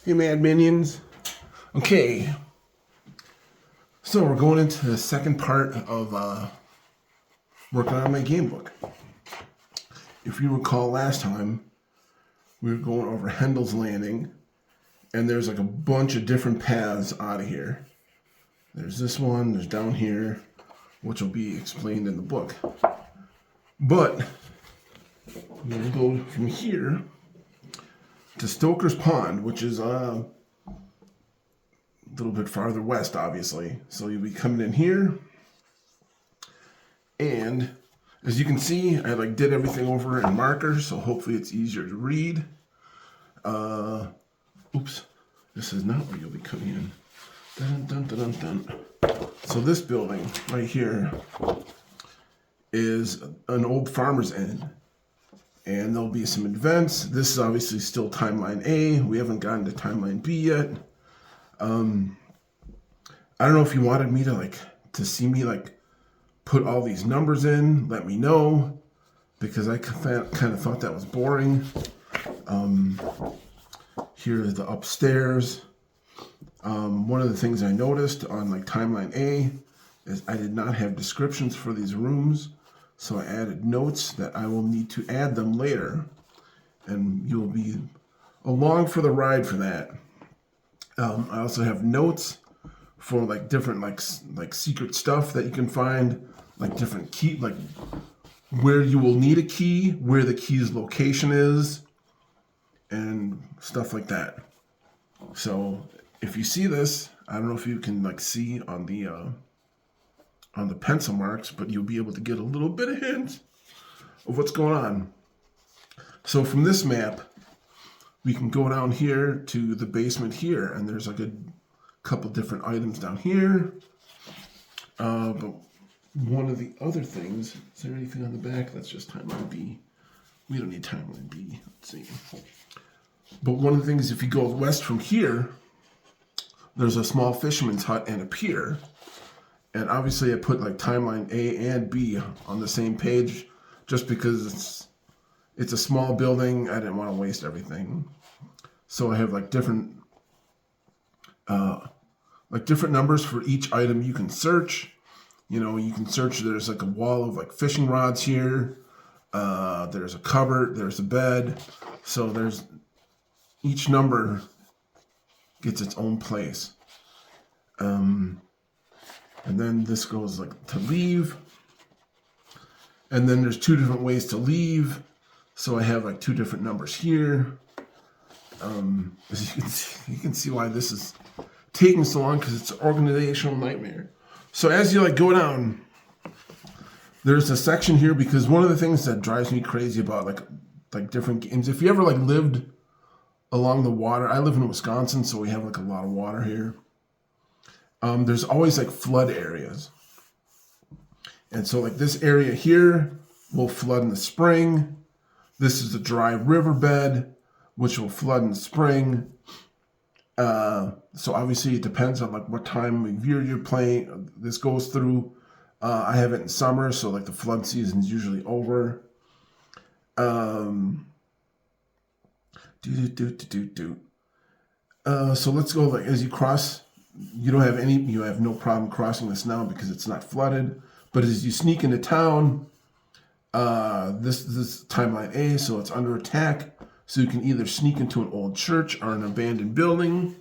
Hey, Mad Minions. Okay, so we're going into the second part of working on my game book. If you recall last time, we were going over Hendel's Landing, and there's like a bunch of different paths out of here. There's this one, there's down here, which will be explained in the book. But we're going to go from here to Stoker's Pond, which is a little bit farther west, obviously. So you'll be coming in here, and as you can see, I did everything over in marker, so hopefully it's easier to read. Oops, this is not where you'll be coming in. Dun, dun, dun, dun, dun. So this building right here is an old farmer's inn, and there'll be some events. This is obviously still timeline A. We haven't gotten to timeline B yet. I don't know if you wanted me to see me put all these numbers in. Let me know, because I kind of thought that was boring. Here is the upstairs. One of the things I noticed on timeline A is I did not have descriptions for these rooms, so I added notes that I will need to add them later, and you'll be along for the ride for that. I also have notes for different secret stuff that you can find, different key, where you will need a key, where the key's location is, and stuff like that. So if you see this, I don't know if you can see on the pencil marks, but you'll be able to get a little bit of hint of what's going on. So from this map, we can go down here to the basement here, and there's a couple different items down here. But one of the other things, is there anything on the back? That's just timeline B. We don't need timeline B. Let's see. But one of the things, if you go west from here, there's a small fisherman's hut and a pier. And obviously I put timeline A and B on the same page just because it's a small building. I didn't want to waste everything. So I have different numbers for each item you can search. You can search, there's a wall of fishing rods here. There's a cupboard, there's a bed. So there's each number gets its own place. And then this goes to leave. And then there's two different ways to leave. So I have two different numbers here. As you can see why this is taking so long, because it's an organizational nightmare. So as you go down, there's a section here, because one of the things that drives me crazy about different games, if you ever lived along the water, I live in Wisconsin, so we have a lot of water here. There's always flood areas. And so this area here will flood in the spring. This is a dry riverbed, which will flood in the spring. So obviously it depends on what time of year you're playing. This goes through. I have it in summer, so the flood season is usually over. So let's go as you cross. You have no problem crossing this now because it's not flooded. But as you sneak into town, this is timeline A, so it's under attack. So you can either sneak into an old church or an abandoned building.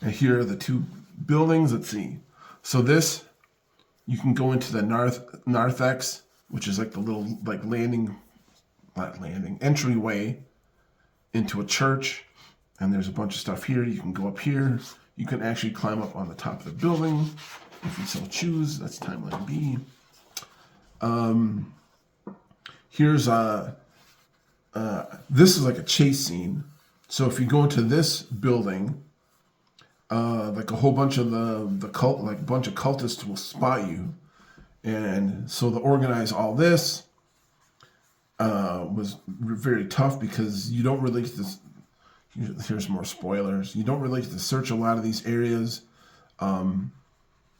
And here are the two buildings. Let's see. So this, you can go into the narthex, which is the little entryway into a church. And there's a bunch of stuff here. You can go up here. You can actually climb up on the top of the building if you so choose. That's timeline B. Here's this is a chase scene. So if you go into this building, a whole bunch of the cult, bunch of cultists will spot you, and so to organize all this was very tough, because you don't really get to. Here's more spoilers. You don't really get to search a lot of these areas,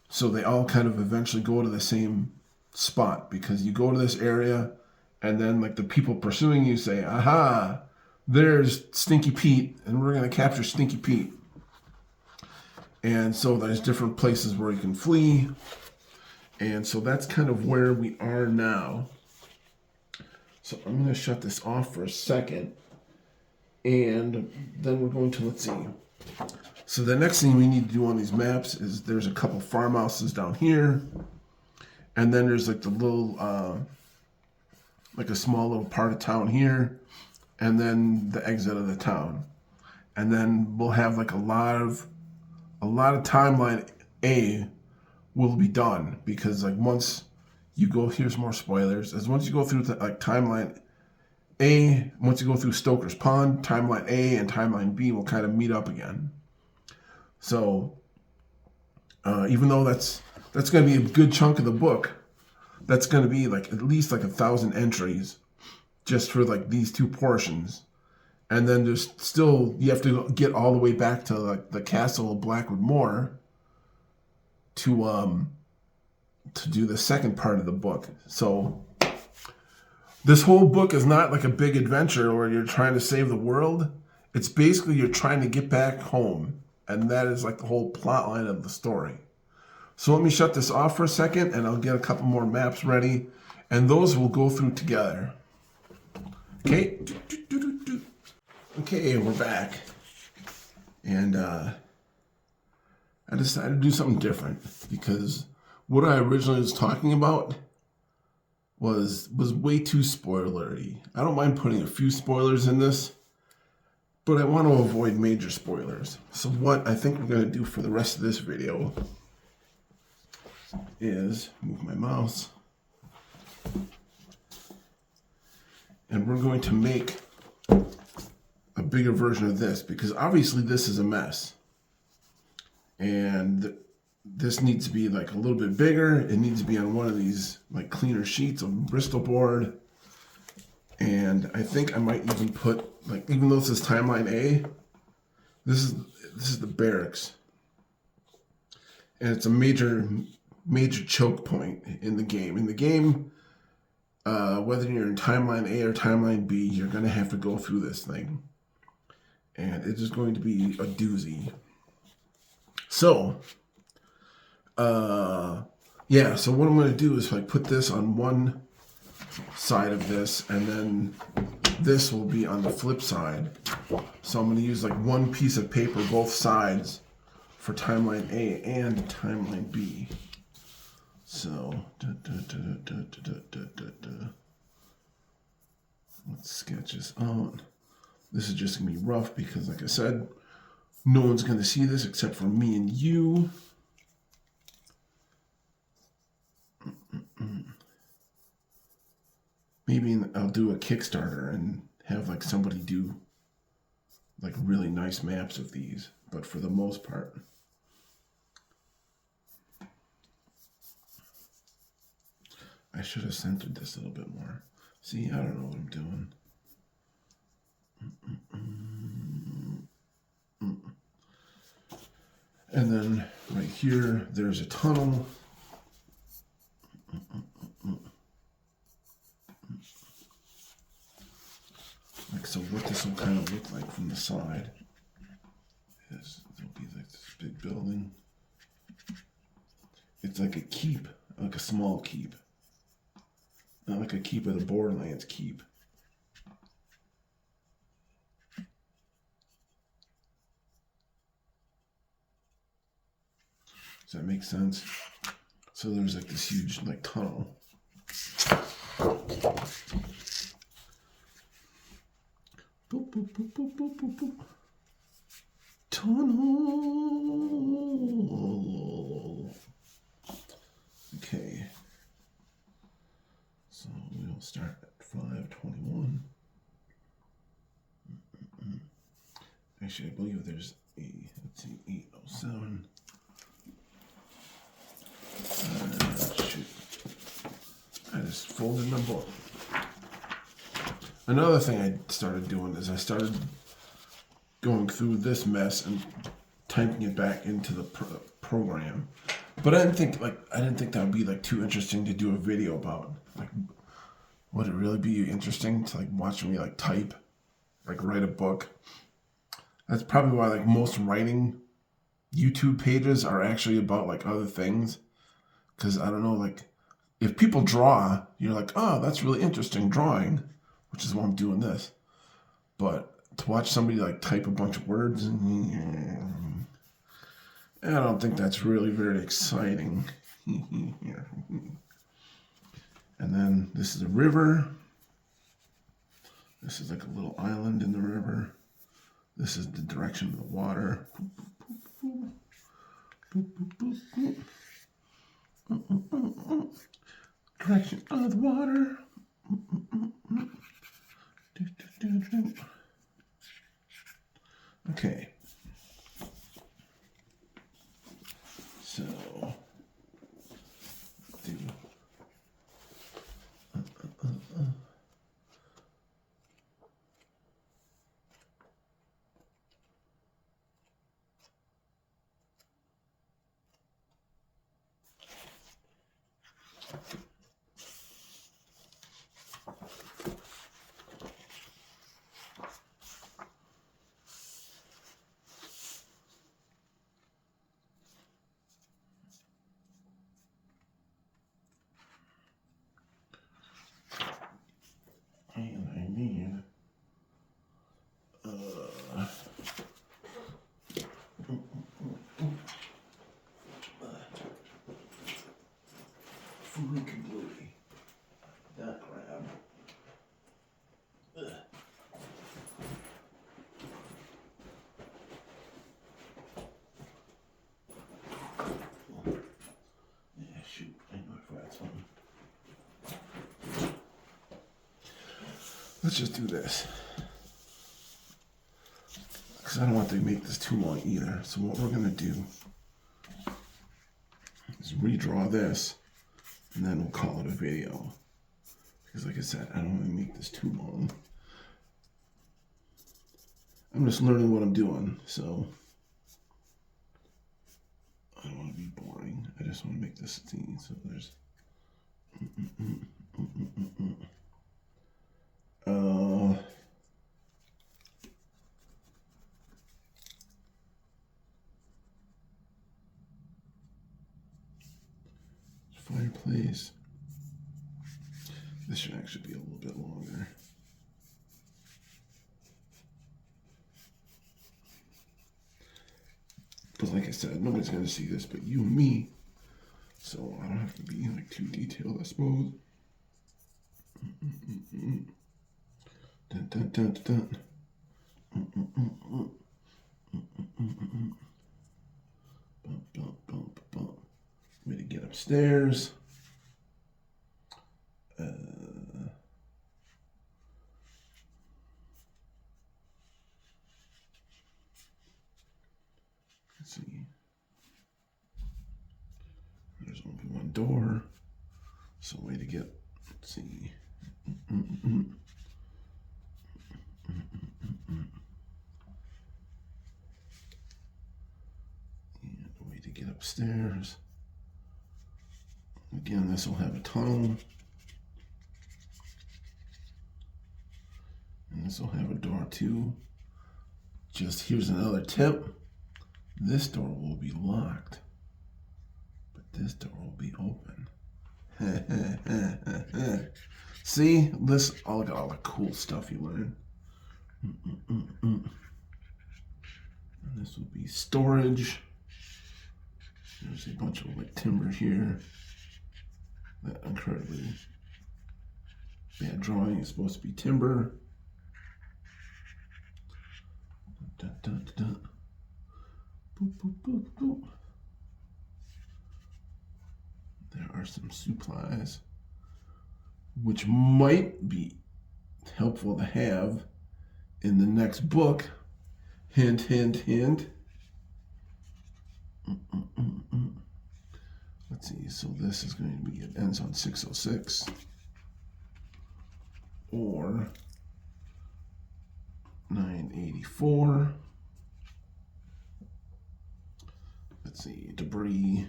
so they all kind of eventually go to the same spot, because you go to this area and then like the people pursuing you say, aha, there's Stinky Pete, and we're going to capture Stinky Pete. And so there's different places where you can flee. And so that's kind of where we are now. So I'm going to shut this off for a second. And then we're going to, let's see. So the next thing we need to do on these maps is there's a couple farmhouses down here. And then there's like the little, like a small little part of town here. And then the exit of the town. And then we'll have like a lot of timeline A will be done, because like once you go, here's more spoilers, as once you go through the, like timeline A, once you go through Stoker's Pond, timeline A and timeline B will kind of meet up again. So even though that's going to be a good chunk of the book, that's going to be like at least like 1,000 entries just for like these two portions. And then there's still, you have to get all the way back to like the castle of Blackwood Moor to do the second part of the book. So this whole book is not like a big adventure where you're trying to save the world. It's basically you're trying to get back home. And that is like the whole plot line of the story. So let me shut this off for a second, and I'll get a couple more maps ready, and those we'll go through together. Okay. Okay, we're back. And I decided to do something different, because what I originally was talking about was way too spoilery. I don't mind putting a few spoilers in this, but I want to avoid major spoilers. So what I think we're going to do for the rest of this video is move my mouse, and we're going to make a bigger version of this, because obviously this is a mess, and this needs to be like a little bit bigger. It needs to be on one of these like cleaner sheets of Bristol board. And I think I might even put, like, even though this is timeline A, this is the barracks, and it's a major choke point in the game. In the game, whether you're in timeline A or timeline B, you're going to have to go through this thing. And it is going to be a doozy. So, yeah, so what I'm going to do is like put this on one side of this, and then this will be on the flip side. So I'm going to use like one piece of paper, both sides, for timeline A and timeline B. So, let's sketch this out. This is just going to be rough because, like I said, no one's going to see this except for me and you. Maybe I'll do a Kickstarter and have like somebody do like really nice maps of these, but for the most part, I should have centered this a little bit more. See, I don't know what I'm doing. And then right here, there's a tunnel. Like, so what this will kind of look like from the side is there'll be like this big building. It's like a keep, like a small keep. Not like a keep of the Borderlands keep. Does that make sense? So there's like this huge like tunnel. Boop, boop, boop, boop, boop, boop, boop. Tunnel. Okay. So we'll start at 521. Actually, I believe there's let's see, 807. Shoot. I just folded my book. Another thing I started doing is I started going through this mess and typing it back into the program. But I didn't think that would be like too interesting to do a video about. Like, would it really be interesting to like watch me like type, like write a book? That's probably why like most writing YouTube pages are actually about like other things. Because I don't know, like if people draw, you're like, oh, that's really interesting drawing, which is why I'm doing this. But to watch somebody like type a bunch of words, I don't think that's really very exciting. And then this is a river. This is like a little island in the river. This is the direction of the water. Direction of the water. Okay. So, do. And I need freaking bluey. That grab. Yeah, shoot. I know I forgot something. Let's just do this. Because I don't want to make this too long either. So what we're going to do is redraw this, and then we'll call it a video. Because like I said, I don't want to make this too long. I'm just learning what I'm doing, so I don't want to be boring. I just want to make this scene. So there's fireplace. This should actually be a little bit longer. Because like I said, nobody's going to see this but you and me. So I don't have to be like too detailed, I suppose. Dun, dun, dun, dun. Bump, bump, bump, bump. Way to get upstairs. Let's see. There's only one door. So way to get, let's see. And a way to get upstairs. Again, this will have a tunnel. And this will have a door too. Just here's another tip. This door will be locked, but this door will be open. See, this all got all the cool stuff you learn. And this will be storage. There's a bunch of like timber here. That incredibly bad drawing is supposed to be timber. Dun, dun, dun. Boop, boop, boop, boop. There are some supplies which might be helpful to have in the next book. Hint, hint, hint. Let's see, so this is going to be, it ends on 606. Or 984. Let's see, debris.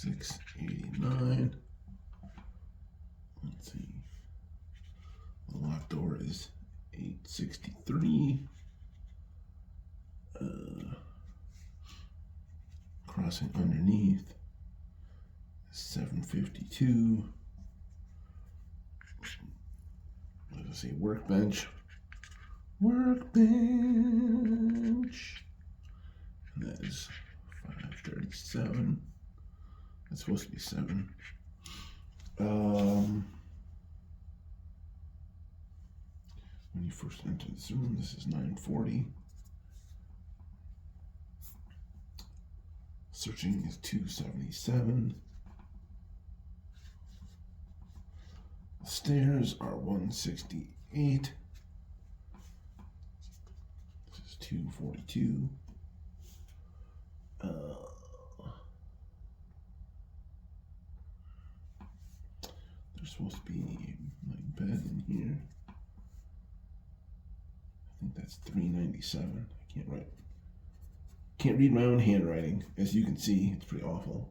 689. Let's see. The locked door is 863. Crossing underneath 752. Let's see, workbench. Workbench. And that is 537. That's supposed to be 7. When you first enter this room, this is 940. Searching is 277. The stairs are 168. This is 242. There's supposed to be like bed in here. I think that's 397. I can't read my own handwriting. As you can see, it's pretty awful.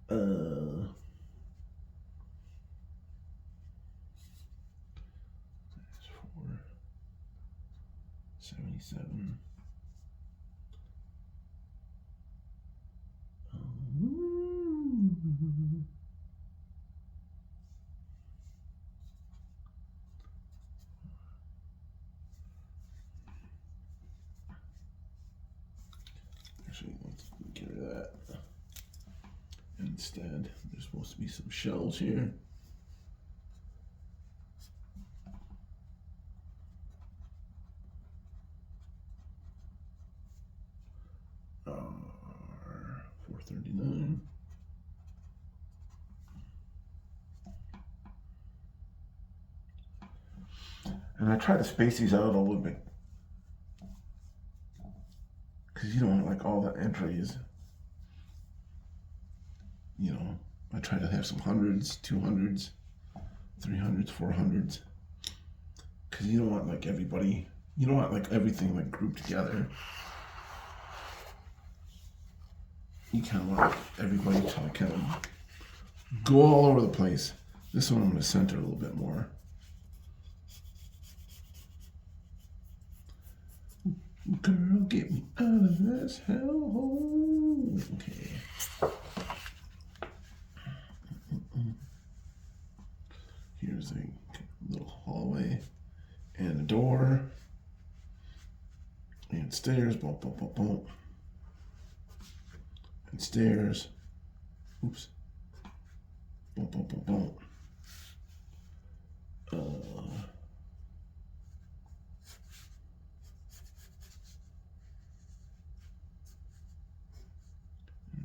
477. Actually, let's get rid of that. Instead, there's supposed to be some shelves here. R439. And I try to space these out a little bit, because you don't want like all the entries. You know, I try to have some hundreds, 200s, 300s, 400s, because you don't want like everybody, you don't want like everything like grouped together. You kind of want everybody to kind of go all over the place. This one I'm going to center a little bit more. Girl, get me out of this hellhole. Okay. Here's a little hallway and a door and stairs. Bump, bump, bump, bump. And stairs. Oops. Bump, bump, bump, bump.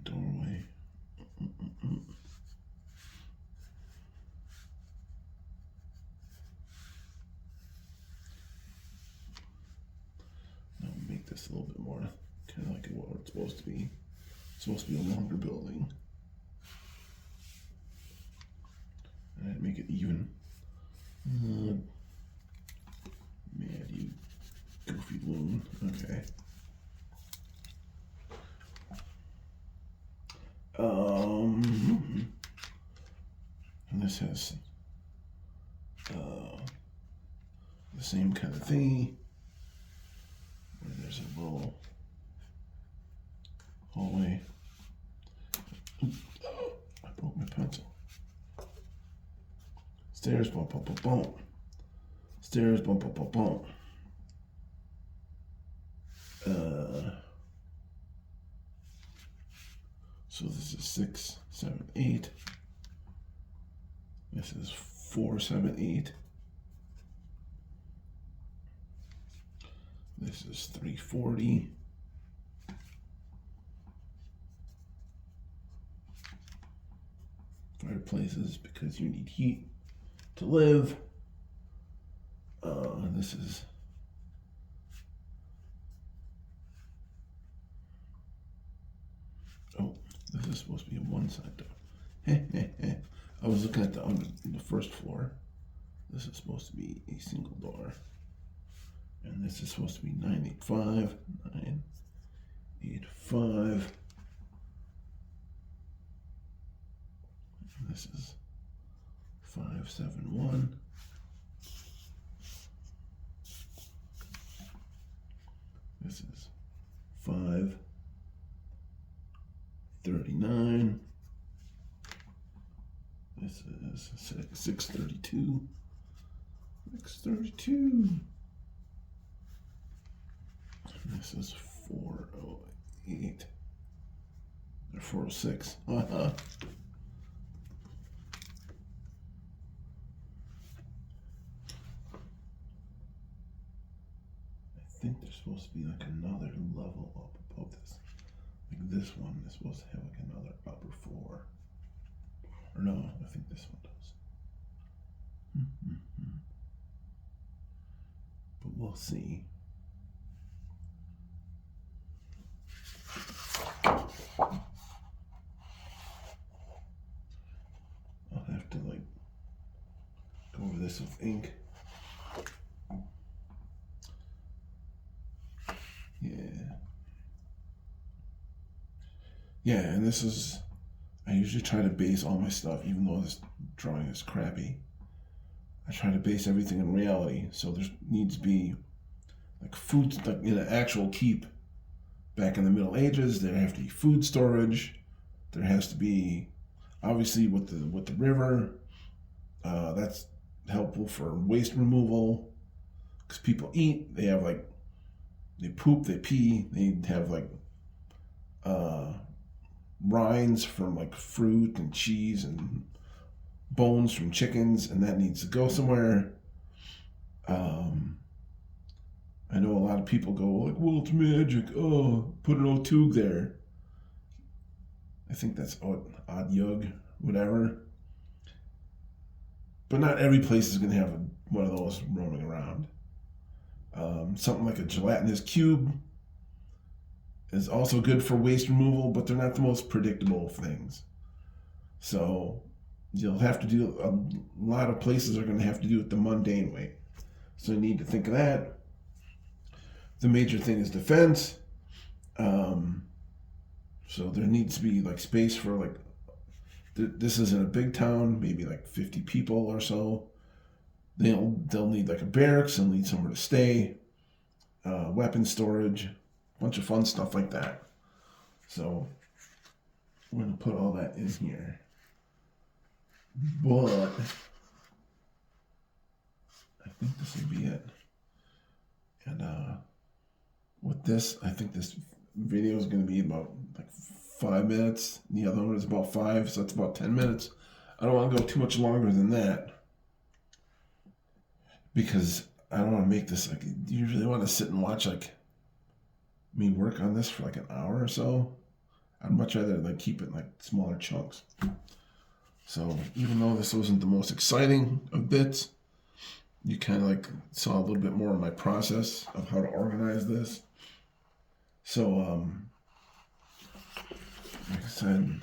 Doorway. Now make this a little bit more kind of like what it's supposed to be. It's supposed to be a longer building. And make it even. Mad, you goofy loon. Okay. And this has the same kind of thingy, where there's a little hallway. I broke my pencil. Stairs, bump, bump, bump, bump. Stairs, bump, bump, bump, bump. So this is 6, 7, 8. This is 4, 7, 8. This is 340. Fireplaces, because you need heat to live. This is this is supposed to be a one-side door. I was looking at the first floor. This is supposed to be a single door. And this is supposed to be 985, 985. This is 571. This is 539. This is 632. 632. This is 408. Or 406. Uh-huh. I think there's supposed to be like another level up above this. Like this one is supposed to have like another upper floor. Or no, I think this one does. But we'll see. I'll have to like go over this with ink. Yeah, and this is, I usually try to base all my stuff, even though this drawing is crappy. I try to base everything in reality, so there needs to be like food, like in an actual keep. Back in the Middle Ages, there have to be food storage. There has to be, obviously, with the river, that's helpful for waste removal, because people eat. They have like, they poop, they pee. They have like rinds from like fruit and cheese and bones from chickens, and that needs to go somewhere. I know a lot of people go like, well, it's magic. Oh, put an O2 there. I think that's odd yug, whatever. But not every place is going to have one of those roaming around. Something like a gelatinous cube is also good for waste removal, but they're not the most predictable of things. So you'll have to do, a lot of places are going to have to do it the mundane way. So you need to think of that. The major thing is defense. So there needs to be like space for like, this is in a big town, maybe like 50 people or so. They'll need like a barracks, they'll need somewhere to stay, weapon storage, a bunch of fun stuff like that. So we're gonna put all that in here. But I think this will be it. And with this, I think this video is going to be about like 5 minutes. The other one is about 5, so that's about 10 minutes. I don't want to go too much longer than that, because I don't want to make this like, do you really want to sit and watch like me work on this for like an hour or so? I'd much rather like keep it in like smaller chunks. So even though this wasn't the most exciting of bits, you kind of like saw a little bit more of my process of how to organize this. So, like I said,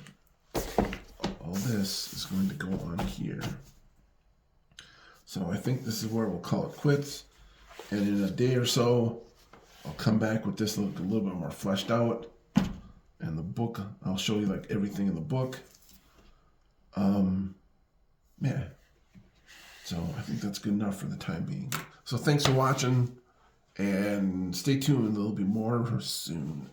all this is going to go on here. So I think this is where we'll call it quits. And in a day or so, I'll come back with this look a little bit more fleshed out. And the book, I'll show you like everything in the book. Yeah. So I think that's good enough for the time being. So thanks for watching, and stay tuned. There'll be more soon.